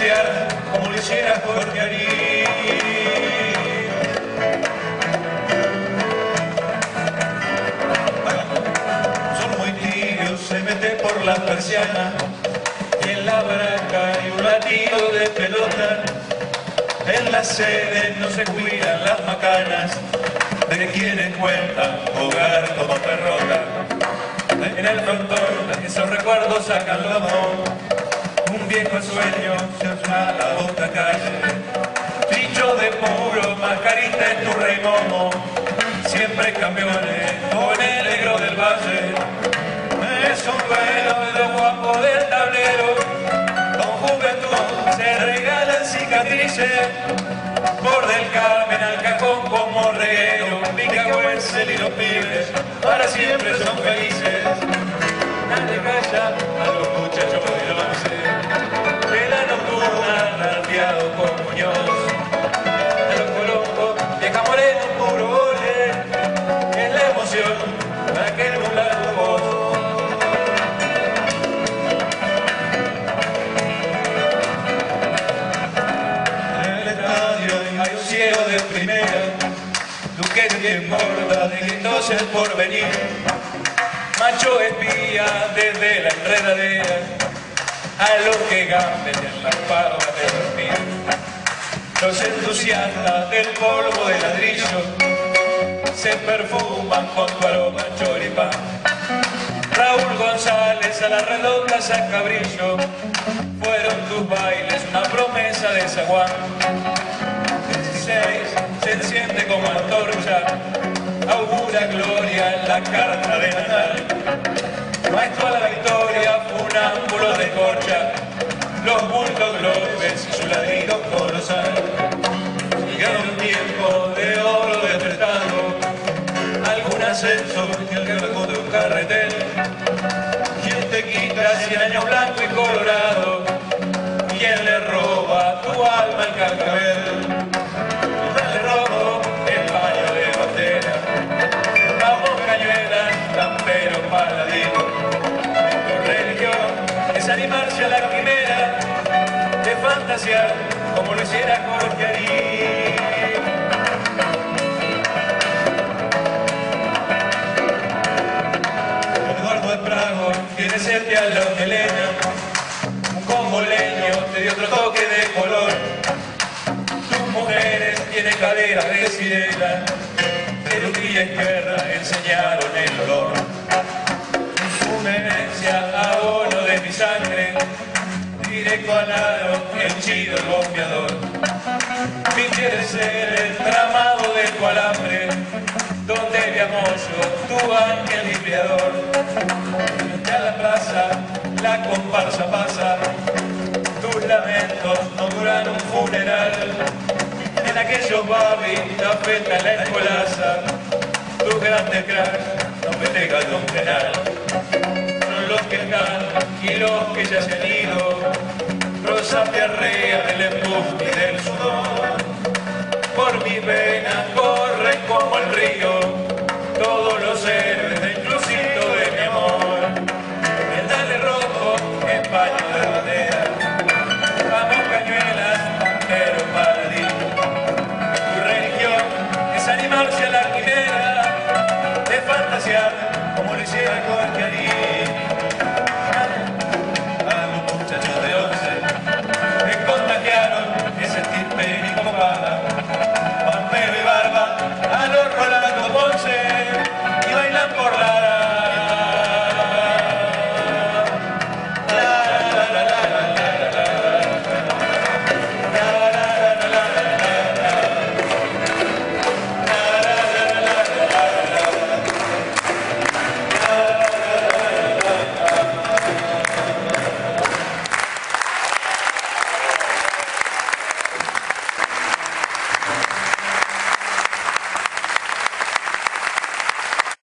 fantasear como lo hiciera Jorge Arí. Son muy tibios, se mete por la persiana y en la braca hay un latido de pelota. En la sede no se cuidan las macanas de quienes cuentan jugar como perrota. En el frontón esos recuerdos sacan lomo, un viejo sueño se asoma a la otra calle. Dicho de puro, mascarita en tu rey momo, siempre campeones con el negro del valle. Es un duelo de lo guapo del tablero, con juventud se regalan cicatrices, por del Carmen al cajón como reguero, Picahuesel y los pibes para siempre son felices. Nadie calla a los muchachos del once, de la nocturna nardeado con Muñoz. A los colombos, vieja morena, puro ole, es la emoción de aquel nublado voz. En el estadio hay un ciego de primera, tú que te importa de que entonces por venir. Macho espía desde la enredadera a los que gambetean las barbas de dormir. Los entusiastas del polvo de ladrillo se perfuman con tu aroma choripán. Raúl González a la redonda saca brillo, fueron tus bailes una promesa de zaguán. 16 se enciende como antorcha, augura gloria en la carta de Natal. Maestro a la victoria, funámbulo de corcha, los bultos globes y su ladrido colosal. Llegaron un tiempo de oro despertado, algún ascenso que el cargo de un carretel. ¿Quién te quita 100 años blanco y colorado? ¿Quién le roba tu alma al cascabel? Le robo el paño de bandera, vamos cañuelas, campero, paladino. Tu religión es animarse a la quimera de fantasear como lo hiciera Jorge Arí. Eduardo de Prago tiene sete a los de Elena, un congoleño te dio otro toque de color. Tus mujeres tienen caderas de sirena, de Lutilla Izquierda enseñaron el olor. Una herencia a bono de mi sangre, directo al aro, el chido, el bombeador. Mi quiere ser el tramado de tu alambre, donde mi amoyo, tu ángel limpiador. Frente a la plaza, la comparsa pasa, tus lamentos no duran un funeral. En aquellos babis, la feta en la escolaza, tus grandes cracks no festejan un penal. Son los que están y los que ya se han ido, rosa diarrea del embuste y del sudor. Por mis venas corren como el río todos los héroes del clubcito de mi amor. El dale rojo en paño de bandera, vamos cañuelas, pero paladín. Tu religión es animarse a la quimera de fantasear